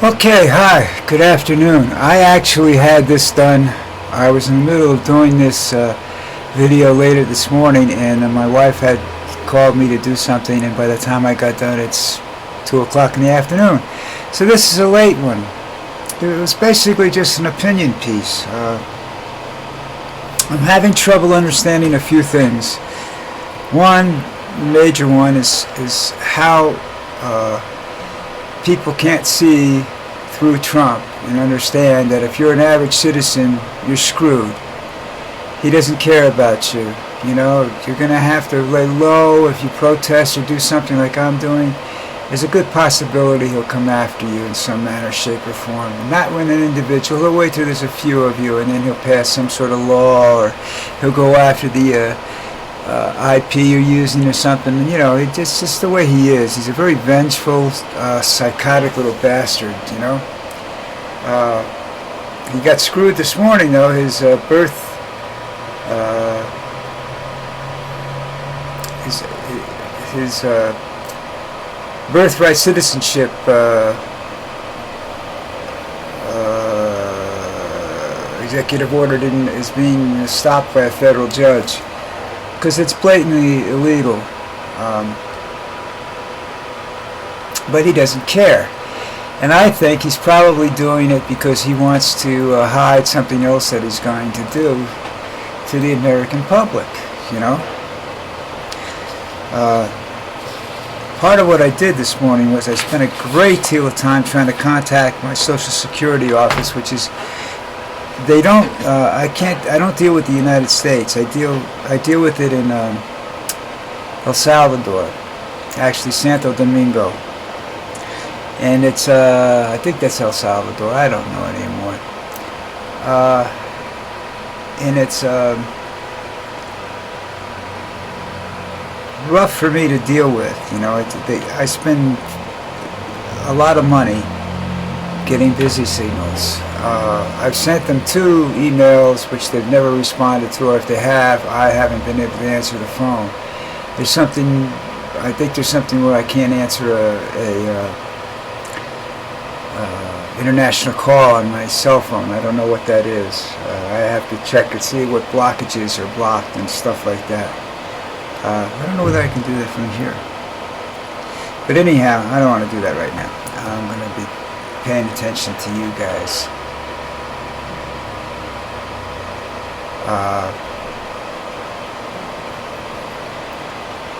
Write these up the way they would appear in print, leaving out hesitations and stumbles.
Okay, hi, good afternoon. I actually had this done. I was in the middle of doing this video later this morning, and my wife had called me to do something, and by the time I got done, it's 2 o'clock in the afternoon. So this is a late one. It was basically just an opinion piece. I'm having trouble understanding a few things. One major one is how people can't see through Trump and understand that if you're an average citizen, you're screwed. He doesn't care about you. You know, you're going to have to lay low if you protest or do something like I'm doing. There's a good possibility he'll come after you in some manner, shape, or form. Not when an individual. He'll wait till there's a few of you, and then he'll pass some sort of law, or he'll go after the IP you're using or something. And, you know, it's just the way he is. He's a very vengeful, psychotic little bastard, you know. He got screwed this morning, though. His birthright citizenship executive order is being stopped by a federal judge because it's blatantly illegal. But he doesn't care. And I think he's probably doing it because he wants to hide something else that he's going to do to the American public, you know. Part of what I did this morning was I spent a great deal of time trying to contact my Social Security office, which is, I don't deal with the United States. I deal with it in El Salvador, actually Santo Domingo. And it's, I think that's El Salvador, I don't know anymore. And it's rough for me to deal with, you know. I spend a lot of money getting busy signals. I've sent them 2 emails which they've never responded to, or if they have, I haven't been able to answer the phone. I think there's something where I can't answer a international call on my cell phone. I don't know what that is. I have to check and see what blockages are blocked and stuff like that. I don't know whether I can do that from here. But anyhow, I don't want to do that right now. I'm going to be paying attention to you guys.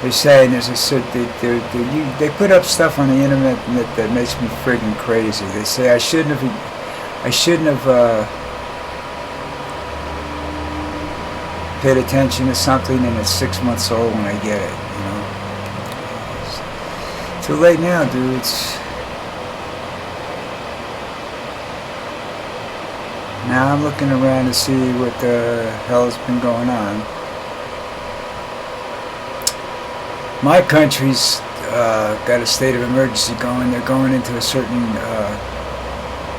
They're saying they put up stuff on the internet that makes me friggin' crazy. They say I shouldn't have paid attention to something, and it's 6 months old when I get it, you know. It's too late now, dudes. Now I'm looking around to see what the hell's been going on. My country's got a state of emergency going. They're going into a certain,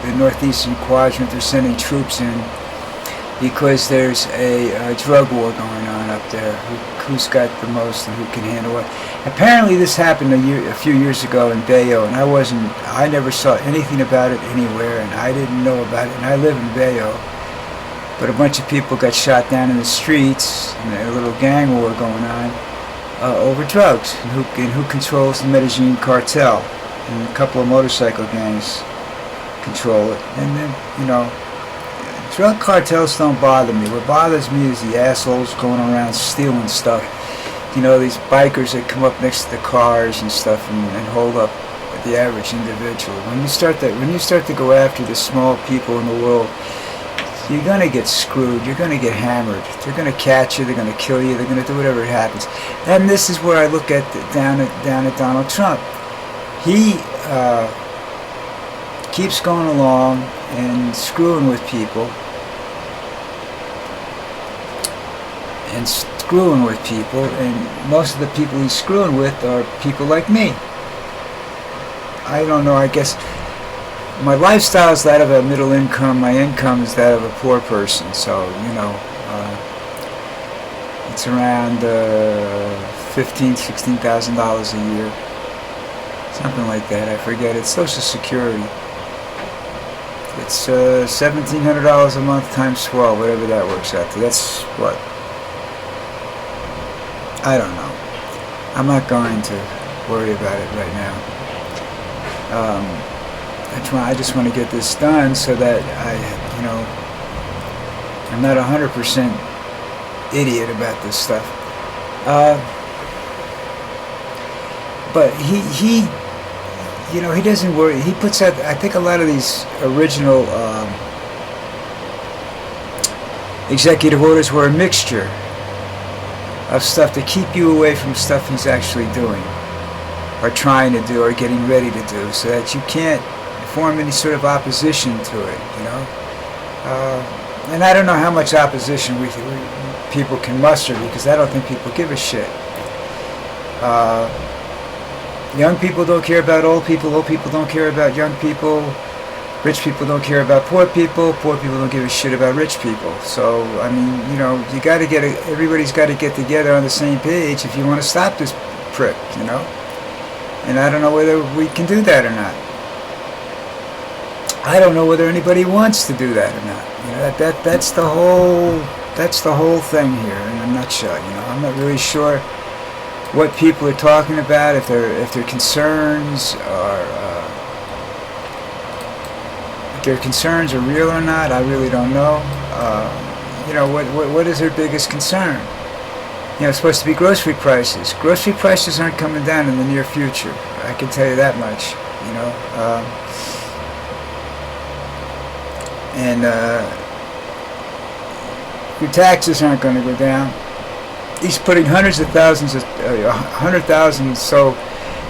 the northeastern quadrant. They're sending troops in because there's a drug war going on up there. Who's got the most and who can handle it? Apparently this happened a few years ago in Bayo, and I never saw anything about it anywhere, and I didn't know about it, and I live in Bayo. But a bunch of people got shot down in the streets, and a little gang war going on over drugs, and who controls the Medellin cartel, and a couple of motorcycle gangs control it. And then, you know, drug cartels don't bother me. What bothers me is the assholes going around stealing stuff. You know, these bikers that come up next to the cars and stuff and hold up the average individual. When you start to go after the small people in the world, you're going to get screwed. You're going to get hammered. They're going to catch you. They're going to kill you. They're going to do whatever happens. And this is where I look at down at Donald Trump. He keeps going along and screwing with people. And most of the people he's screwing with are people like me. I don't know, I guess my lifestyle is that of a middle income. My income is that of a poor person. So, you know, it's around $15,000-$16,000 a year. Something like that, I forget. It's Social Security. That's $1,700 a month times 12, whatever that works out to. That's what? I don't know. I'm not going to worry about it right now. I just want to get this done so that I'm not 100% idiot about this stuff. But he doesn't worry. He puts out, I think, a lot of these original executive orders were a mixture of stuff to keep you away from stuff he's actually doing, or trying to do, or getting ready to do, so that you can't form any sort of opposition to it, And I don't know how much opposition people can muster, because I don't think people give a shit. Young people don't care about old people don't care about young people, rich people don't care about poor people don't give a shit about rich people. So, I mean, you gotta everybody's gotta get together on the same page if you want to stop this prick, And I don't know whether we can do that or not. I don't know whether anybody wants to do that or not. That's the whole thing here in a nutshell. I'm not really sure what people are talking about, if their concerns are if their concerns are real or not. I really don't know. What is their biggest concern? It's supposed to be grocery prices. Grocery prices aren't coming down in the near future. I can tell you that much. And your taxes aren't going to go down. He's putting hundreds of thousands, 100,000 so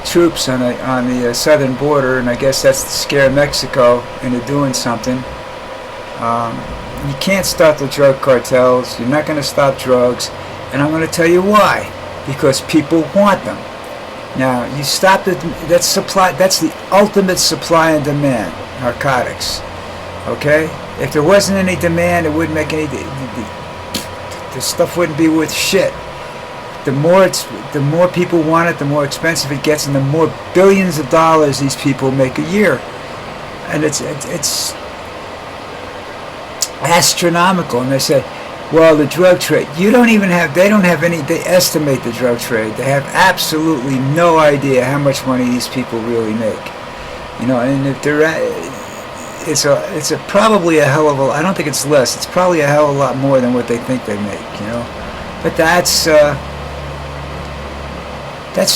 troops on the southern border, and I guess that's to scare Mexico into doing something. You can't stop the drug cartels. You're not going to stop drugs, and I'm going to tell you why. Because people want them. Now, you stop it. That's supply. That's the ultimate supply and demand. Narcotics. Okay? If there wasn't any demand, it wouldn't make any. The stuff wouldn't be worth shit. The more people want it, the more expensive it gets, and the more billions of dollars these people make a year. And it's astronomical. And they say, well, the drug trade. They don't have any. They estimate the drug trade. They have absolutely no idea how much money these people really make. And if it's probably a hell of a. I don't think it's less. It's probably a hell of a lot more than what they think they make. But that's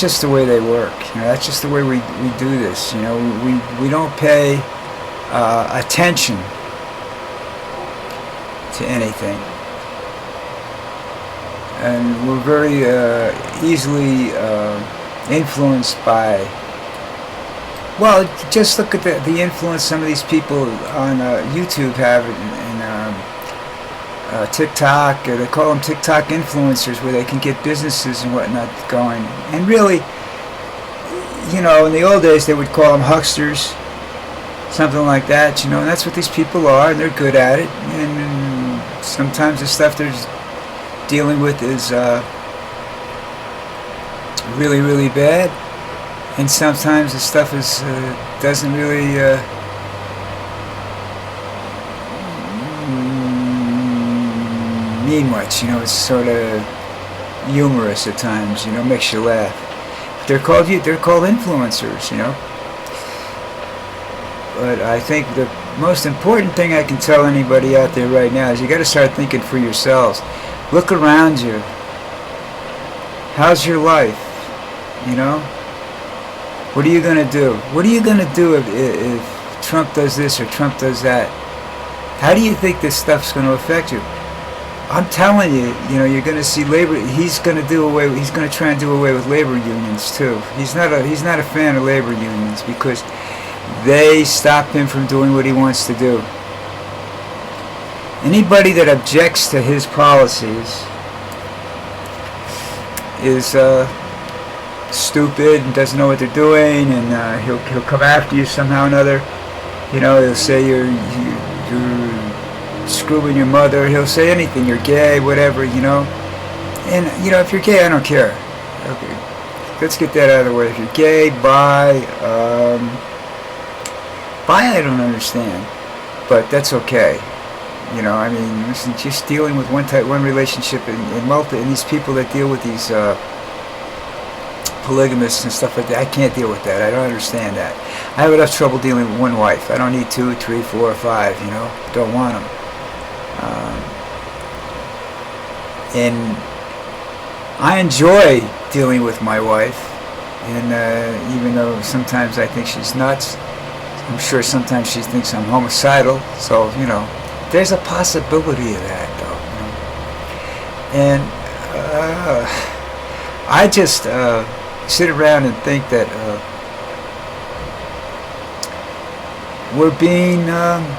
just the way they work. That's just the way we do this. We don't pay attention to anything, and we're very easily influenced by. Well, just look at the influence some of these people on YouTube have, and TikTok. They call them TikTok influencers, where they can get businesses and whatnot going. And really, in the old days they would call them hucksters, something like that. And that's what these people are, and they're good at it. And sometimes the stuff they're dealing with is really, really bad. And sometimes the stuff doesn't really mean much. It's sort of humorous at times. Makes you laugh. But they're called influencers. But I think the most important thing I can tell anybody out there right now is you got to start thinking for yourselves. Look around you. How's your life? What are you going to do? What are you going to do if Trump does this or Trump does that? How do you think this stuff's going to affect you? I'm telling you, you're going to see labor. He's going to try and do away with labor unions too. He's not a fan of labor unions because they stop him from doing what he wants to do. Anybody that objects to his policies is stupid and doesn't know what they're doing, and he'll come after you somehow or another. He'll say you're screwing your mother. He'll say anything. You're gay, whatever. And if you're gay, I don't care. Okay, let's get that out of the way. If you're gay, bi, I don't understand. but that's okay. You know, I mean, listen, just dealing with one relationship and these people that deal with these polygamists and stuff like that, I can't deal with that. I don't understand that. I have enough trouble dealing with one wife. I don't need 2, 3, 4, or 5. You know, don't want them. And I enjoy dealing with my wife, and even though sometimes I think she's nuts, I'm sure sometimes she thinks I'm homicidal. So you know, there's a possibility of that, though. You know? And I just sit around and think that we're being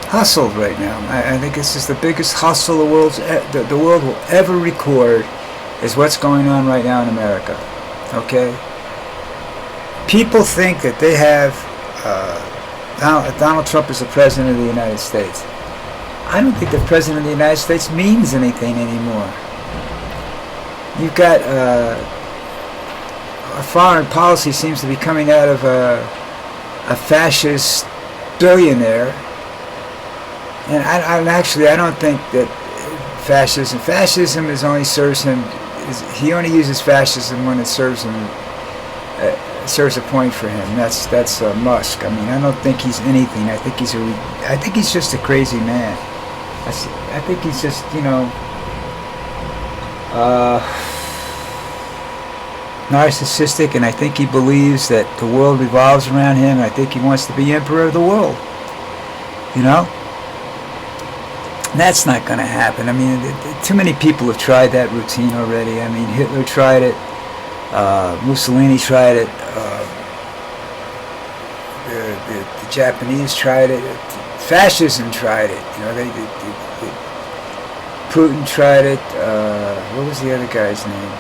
hustled right now. I think this is the biggest hustle the world will ever record, is what's going on right now in America. Okay? People think that they have Donald Trump is the President of the United States. I don't think the President of the United States means anything anymore. You've got our foreign policy seems to be coming out of a fascist billionaire, and I don't think that fascism is only serves him. He only uses fascism when it serves him, serves a point for him. That's Musk. I mean, I don't think he's anything. I think he's just a crazy man. I think he's just, you know, narcissistic, and I think he believes that the world revolves around him. I think he wants to be emperor of the world. You know? And that's not going to happen. I mean, too many people have tried that routine already. I mean, Hitler tried it. Mussolini tried it. The Japanese tried it. Fascism tried it. You know, Putin tried it. What was the other guy's name?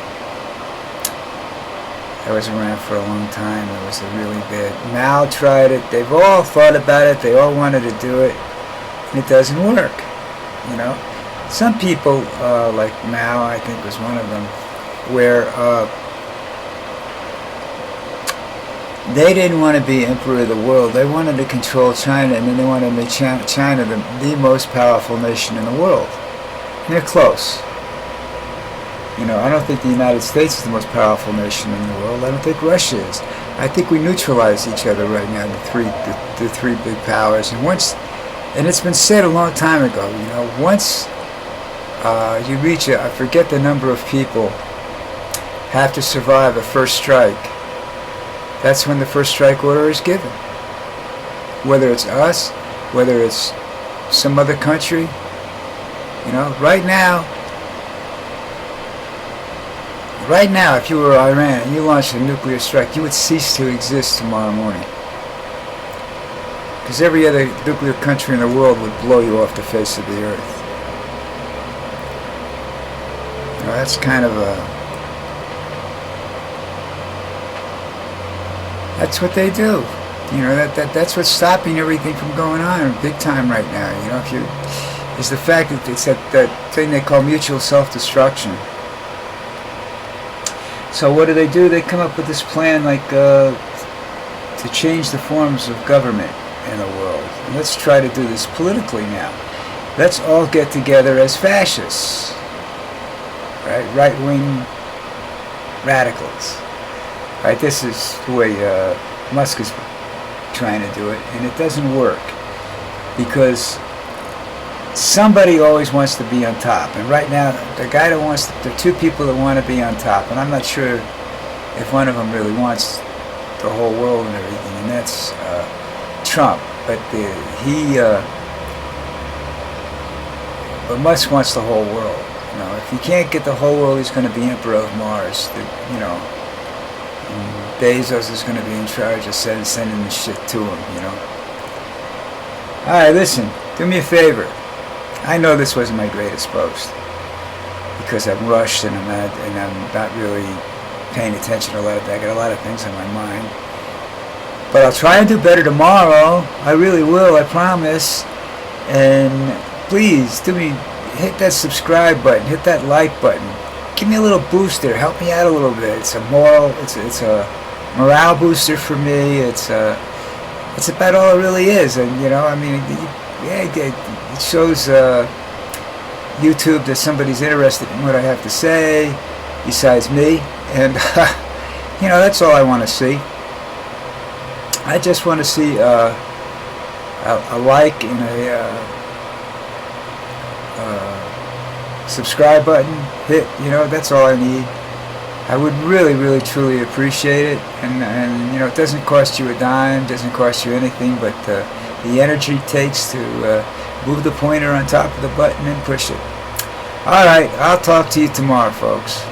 That was around for a long time. It was a really bad. Mao tried it. They've all thought about it. They all wanted to do it, and it doesn't work. You know, some people like Mao, I think, was one of them, where they didn't want to be emperor of the world. They wanted to control China, and then they wanted to make China the most powerful nation in the world. And they're close. You know, I don't think the United States is the most powerful nation in the world. I don't think Russia is. I think we neutralize each other right now, the three big powers. And it's been said a long time ago, you know, once you reach I forget the number of people have to survive a first strike, that's when the first strike order is given. Whether it's us, whether it's some other country, you know, right now, if you were Iran and you launched a nuclear strike, you would cease to exist tomorrow morning. Because every other nuclear country in the world would blow you off the face of the earth. You know, that's kind of that's what they do. You know, that's what's stopping everything from going on big time right now. You know, is the fact that it's that thing they call mutual self-destruction. So what do? They come up with this plan, like, to change the forms of government in the world. And let's try to do this politically now. Let's all get together as fascists, right? Right-wing radicals. Right? This is the way Musk is trying to do it, and it doesn't work because somebody always wants to be on top. And right now, the two people that want to be on top, and I'm not sure if one of them really wants the whole world and everything, and that's Trump. But but Musk wants the whole world. You know, if he can't get the whole world, he's going to be emperor of Mars. You know, and Bezos is going to be in charge of sending the shit to him. You know. All right, listen. Do me a favor. I know this wasn't my greatest post because I'm rushed and I'm not really paying attention to a lot of that. I got a lot of things on my mind. But I'll try and do better tomorrow. I really will, I promise. And please, hit that subscribe button, hit that like button. Give me a little boost there, help me out a little bit. It's a morale booster for me. It's about all it really is. And you know, I mean, it shows YouTube that somebody's interested in what I have to say, besides me, and that's all I want to see. I just want to see a like and a subscribe button hit. That's all I need. I would really, really, truly appreciate it. And it doesn't cost you a dime, doesn't cost you anything but the energy it takes to move the pointer on top of the button and push it. All right, I'll talk to you tomorrow, folks.